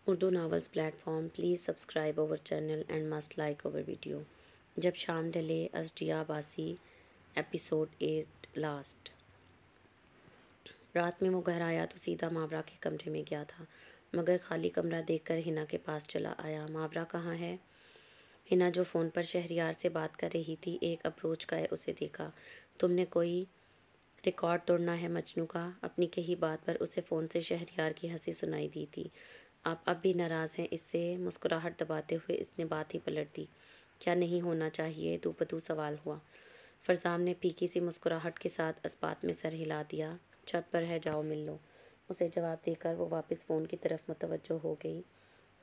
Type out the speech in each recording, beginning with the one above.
Urdu novels plate form please subscribe our channel and must like over video. جب شام ڈلے ازڈیا باسی episode 8 last. رات میں وہ گھر آیا تو سیدھا ماورا کے کمرے میں گیا تھا، مگر خالی کمرہ دیکھ کر ہنا کے پاس چلا آیا. ماورا کہاں ہے؟ ہنا جو فون پر شہریار سے بات کر رہی تھی ایک اپروچ کا اسے دیکھا. تم نے کوئی ریکارڈ توڑنا ہے مجنوں کا؟ اپنی کہی بات پر اسے فون سے شہریار کی ہنسی سنائی دی تھی. آپ اب بھی ناراض ہیں اس سے؟ مسکراہٹ دباتے ہوئے اس نے بات ہی پلٹ دی. کیا نہیں ہونا چاہیے؟ دو بدو سوال ہوا. فرزام نے پھیکی سی مسکراہٹ کے ساتھ اسبات میں سر ہلا دیا. چھت پر ہے، جاؤ مل لو. اسے جواب دے کر وہ واپس فون کی طرف متوجہ ہو گئی.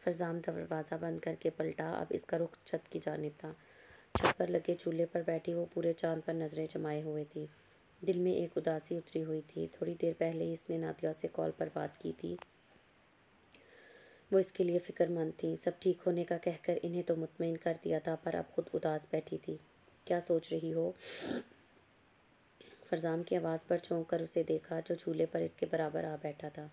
فرزام دروازہ بند کر کے پلٹا. اب اس کا رخ چھت کی جانب تھا. چھت پر لگے چولہے پر بیٹھی وہ پورے چاند پر نظریں جمائے ہوئے تھی. دل میں ایک اداسی اتری ہوئی تھی. تھوڑی دیر پہلے ہی اس نے نادیہ سے کال پر بات کی تھی. وہ اس کے لیے فکر مند تھی. سب ٹھیک ہونے کا کہہ کر انہیں تو مطمئن کر دیا تھا، پر اب خود اداس بیٹھی تھی. کیا سوچ رہی ہو؟ فرزام کی آواز پر چونک کر اسے دیکھا جو چولہے پر اس کے برابر آ بیٹھا تھا.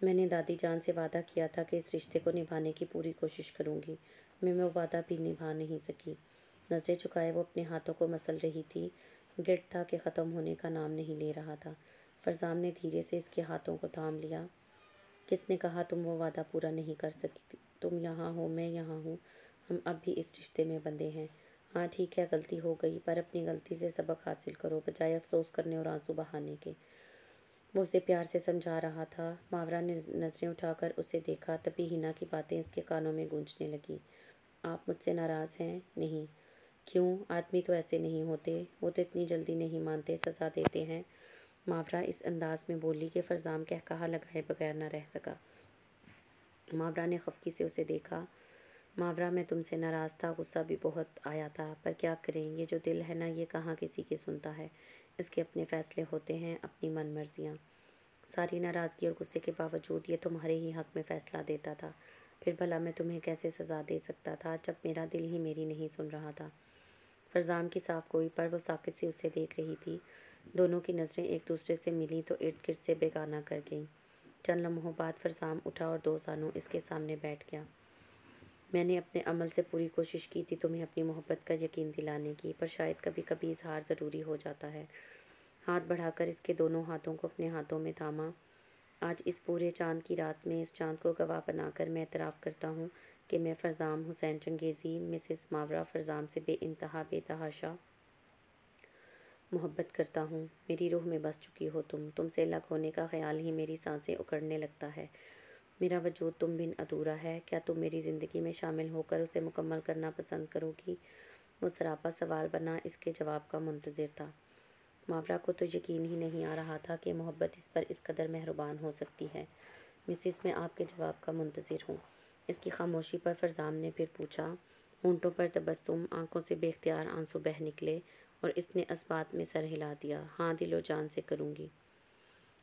میں نے دادی جان سے وعدہ کیا تھا کہ اس رشتے کو نبھانے کی پوری کوشش کروں گی. میں وہ وعدہ بھی نبھا نہیں سکی. نظریں جھکائے وہ اپنے ہاتھوں کو مسل رہی تھی. گرد تھا کہ ختم ہونے کا نام نہیں لے رہا تھا. فرزام نے دھیرے سے اس کے ہاتھوں کو تھام لیا. کس نے کہا تم وہ وعدہ پورا نہیں کر سکی؟ تم یہاں ہو، میں یہاں ہوں، ہم اب بھی اس رشتے میں بندھے ہیں. ہاں ٹھیک ہے، غلطی ہو گئی، پر اپنی غلطی سے سبق حاصل کرو بجائے افسوس کرنے اور آنسو بہانے کے. وہ اسے پیار سے سمجھا رہا تھا. ماورا نے نظریں اٹھا کر اسے دیکھا. تبھی ہنا کی باتیں اس کے کانوں میں گونجنے لگیں. آپ مجھ سے ناراض ہیں؟ نہیں. کیوں؟ آدمی تو ایسے نہیں ہوتے، وہ تو اتنی جلدی نہیں مانتے، سزا دیتے ہیں. ماورا اس انداز میں بولی کہ فرزام قہقہہ لگائے بغیر نہ رہ سکا. ماورا نے خفگی سے اسے دیکھا. ماورا میں تم سے ناراض تھا، غصہ بھی بہت آیا تھا، پر کیا کریں، یہ جو دل ہے نا، یہ کہاں کسی کی سنتا ہے. اس کے اپنے فیصلے ہوتے ہیں، اپنی من مرضیاں. ساری ناراضگی اور غصے کے باوجود یہ تمہارے ہی حق میں فیصلہ دیتا تھا. پھر بھلا میں تمہیں کیسے سزا دے سکتا تھا جب میرا دل ہی میری نہیں سن رہا تھا. فرزام کی صاف گوئی پر وہ ساکت سی اسے دیکھ رہی تھی. دونوں کی نظریں ایک دوسرے سے ملیں تو ارد گرد سے بیگانہ کر گئیں. چند لمحوں بعد فرزام اٹھا اور دو زانوں اس کے سامنے بیٹھ گیا. میں نے اپنے عمل سے پوری کوشش کی تھی تمہیں اپنی محبت کا یقین دلانے کی، پر شاید کبھی کبھی اظہار ضروری ہو جاتا ہے. ہاتھ بڑھا کر اس کے دونوں ہاتھوں کو اپنے ہاتھوں میں تھاما. آج اس پورے چاند کی رات میں اس چاند کو گواہ بنا کر میں اعتراف کرتا ہوں کہ میں فرزام حسین چنگیزی مسز ماورا فرزام سے بے انتہا بے تحاشا محبت کرتا ہوں. میری روح میں بس چکی ہو تم سے الگ ہونے کا خیال ہی میری سانسیں اکڑنے لگتا ہے. میرا وجود تم بن ادھورا ہے. کیا تم میری زندگی میں شامل ہو کر اسے مکمل کرنا پسند کرو گی؟ وہ سراپا سوال بنا اس کے جواب کا منتظر تھا. ماورا کو تو یقین ہی نہیں آ رہا تھا کہ محبت اس پر اس قدر مہربان ہو سکتی ہے. مسز، میں آپ کے جواب کا منتظر ہوں. اس کی خاموشی پر فرزام نے پھر پوچھا. ہونٹوں پر تبسم، آنکھوں سے بے اختیار آنسو بہہ نکلے اور اس نے اسبات میں سر ہلا دیا. ہاں، دل و جان سے کروں گی.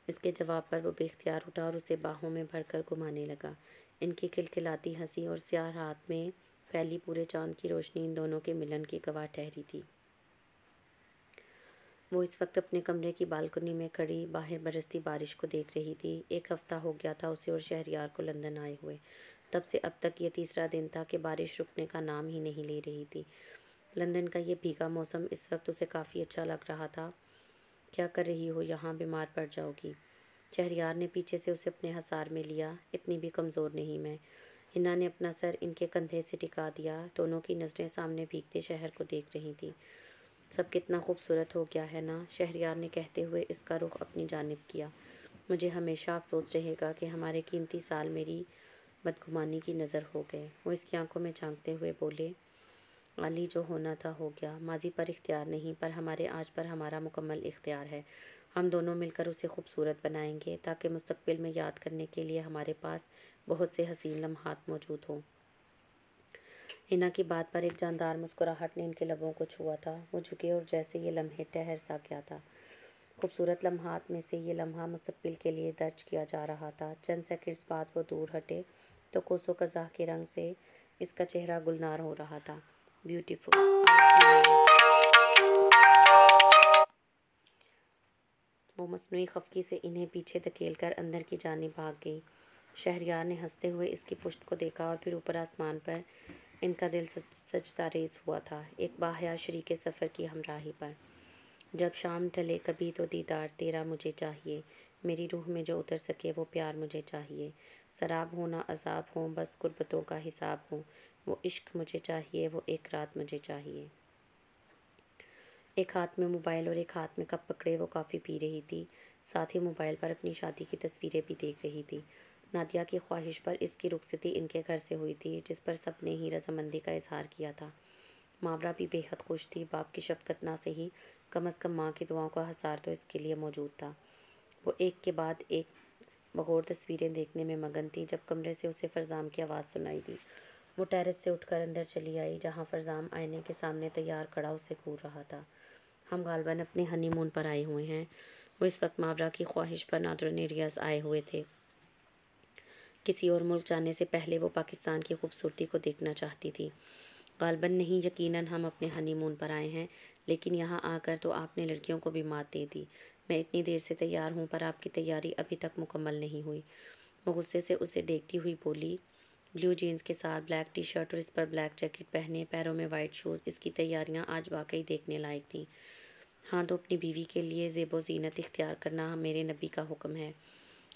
اس کے جواب پر وہ بے اختیار اٹھا اور اسے باہوں میں بھر کر گھمانے لگا. ان کی کھلکھلاتی ہنسی اور سیاہ رات میں پھیلی پورے چاند کی روشنی ان دونوں کے ملن کی گواہ ٹھہری تھی. وہ اس وقت اپنے کمرے کی بالکنی میں کھڑی باہر برستی بارش کو دیکھ رہی تھی. ایک ہفتہ ہو گیا تھا اسے اور شہریار کو لندن آئے ہوئے. تب سے اب تک یہ تیسرا دن تھا کہ بارش رکنے کا نام ہی نہیں لے رہی تھی. لندن کا یہ بھیگا موسم اس وقت اسے کافی اچھا لگ رہا تھا. کیا کر رہی ہو یہاں؟ بیمار پڑ جاؤ گی. شہریار نے پیچھے سے اسے اپنے حصار میں لیا. اتنی بھی کمزور نہیں میں. ہنا نے اپنا سر ان کے کندھے سے ٹکا دیا. دونوں کی نظریں سامنے بھیگتے شہر کو دیکھ رہی تھیں. سب کتنا خوبصورت ہو گیا ہے نا؟ شہریار نے کہتے ہوئے اس کا رخ اپنی جانب کیا. مجھے ہمیشہ افسوس رہے گا کہ ہمارے قیمتی سال میری بدگمانی کی نظر ہو گئے. وہ اس کی آنکھوں میں جھانکتے ہوئے بولے. عالی، جو ہونا تھا ہو گیا. ماضی پر اختیار نہیں، پر ہمارے آج پر ہمارا مکمل اختیار ہے. ہم دونوں مل کر اسے خوبصورت بنائیں گے تاکہ مستقبل میں یاد کرنے کے لیے ہمارے پاس بہت سے حسین لمحات موجود ہوں. ہنا کی بات پر ایک جاندار مسکراہٹ نے ان کے لبوں کو چھوا تھا. وہ جھکے اور جیسے یہ لمحے ٹھہر سا گیا تھا. خوبصورت لمحات میں سے یہ لمحہ مستقبل کے لیے درج کیا جا رہا تھا. چند سیکنڈز بعد وہ دور ہٹے تو کوسوں قزح کے رنگ سے اس کا چہرہ گلنار ہو رہا تھا. بیوٹیفل. وہ مصنوعی خفگی سے انہیں پیچھے دھکیل کر اندر کی جانب بھاگ گئی. شہریار نے ہنستے ہوئے اس کی پشت کو دیکھا اور پھر اوپر آسمان پر۔ ان کا دل سجدہ ریز ہوا تھا ایک باحیا شریک سفر کی ہمراہی پر۔ جب شام ڈھلے کبھی تو دیدار تیرا مجھے چاہیے، میری روح میں جو اتر سکے وہ پیار مجھے چاہیے، سراب ہو نہ عذاب ہوں بس قربتوں کا حساب ہوں، وہ عشق مجھے چاہیے، وہ ایک رات مجھے چاہیے۔ ایک ہاتھ میں موبائل اور ایک ہاتھ میں کپ پکڑے وہ کافی پی رہی تھی، ساتھ ہی موبائل پر اپنی شادی کی تصویریں بھی دیکھ رہی تھی۔ نادیہ کی خواہش پر اس کی رخصتی ان کے گھر سے ہوئی تھی، جس پر سب نے ہی رضامندی کا اظہار کیا تھا۔ ماورا بھی بے حد خوش تھی، باپ کی شفقت نہ صحیح، کم از کم ماں کی دعاؤں کا ہزار تو اس کے لیے موجود تھا۔ وہ ایک کے بعد ایک بغور تصویریں دیکھنے میں مگن تھی جب کمرے سے اسے فرزام کی آواز سنائی دی۔ وہ ٹیرس سے اٹھ کر اندر چلی آئی جہاں فرزام آئینے کے سامنے تیار کھڑا اسے گھور رہا تھا۔ ہم غالباً اپنے ہنی مون پر آئے ہوئے ہیں۔ وہ اس وقت ماورا کی خواہش پر نادرن ریاض آئے ہوئے تھے۔ کسی اور ملک جانے سے پہلے وہ پاکستان کی خوبصورتی کو دیکھنا چاہتی تھی۔ غالباً نہیں، یقیناً ہم اپنے ہنی مون پر آئے ہیں، لیکن یہاں آ کر تو آپ نے لڑکیوں کو بھی مات دے دی۔ میں اتنی دیر سے تیار ہوں پر آپ کی تیاری ابھی تک مکمل نہیں ہوئی۔ وہ غصے سے اسے دیکھتی ہوئی بولی۔ بلیو جینز کے ساتھ بلیک ٹی شرٹ اور اس پر بلیک جیکٹ پہنے، پیروں میں وائٹ شوز، اس کی تیاریاں آج واقعی دیکھنے لائق تھیں۔ ہاں تو اپنی بیوی کے لیے زیب و زینت اختیار کرنا میرے نبی کا حکم ہے۔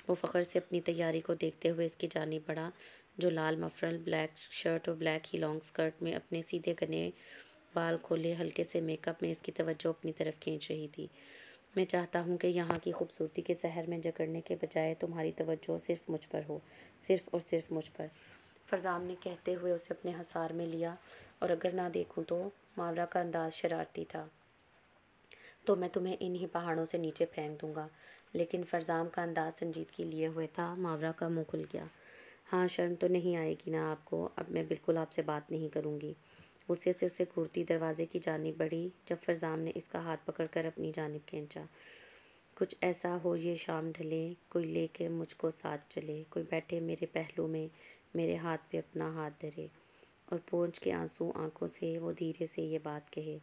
وہ فخر سے اپنی تیاری کو دیکھتے ہوئے اس کی جانب بڑھا، جو لال مفرل، بلیک شرٹ اور بلیک ہی لانگ اسکرٹ میں اپنے سیدھے گھنے بال کھولے ہلکے سے میک اپ میں اس کی توجہ اپنی طرف کھینچ رہی تھی۔ میں چاہتا ہوں کہ یہاں کی خوبصورتی کے سحر میں جکڑنے کے بجائے تمہاری توجہ صرف مجھ پر ہو، صرف اور صرف مجھ پر، فرزام نے کہتے ہوئے اسے اپنے حصار میں لیا۔ اور اگر نہ دیکھوں تو؟ ماورا کا انداز شرارتی تھا۔ تو میں تمہیں انہی پہاڑوں سے نیچے پھینک دوں گا۔ لیکن فرزام کا انداز سنجیدگی لیے ہوئے تھا۔ ماورا کا منہ کھل گیا۔ ہاں، شرم تو نہیں آئے گی نا آپ کو؟ اب میں بالکل آپ سے بات نہیں کروں گی۔ غصے سے اسے گھورتی دروازے کی جانب بڑھی جب فرزام نے اس کا ہاتھ پکڑ کر اپنی جانب کھینچا۔ کچھ ایسا ہو یہ شام ڈھلے، کوئی لے کے مجھ کو ساتھ چلے، کوئی بیٹھے میرے پہلو میں، میرے ہاتھ پہ اپنا ہاتھ دھرے، اور پونچھ کے آنسو آنکھوں سے وہ دھیرے سے یہ بات کہے،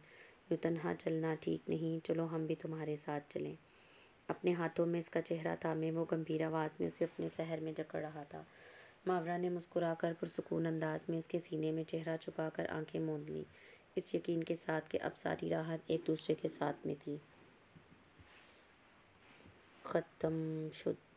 یوں تنہا چلنا ٹھیک نہیں، چلو ہم بھی تمہارے ساتھ چلیں۔ اپنے ہاتھوں میں اس کا چہرہ تھامے وہ گمبھیر آواز میں اسے اپنے سحر میں جکڑ رہا تھا۔ ماورا نے مسکرا کر پرسکون انداز میں اس کے سینے میں چہرہ چھپا کر آنکھیں موند لیں، اس یقین کے ساتھ کہ اب ساری راحت ایک دوسرے کے ساتھ میں تھی۔ ختم شد۔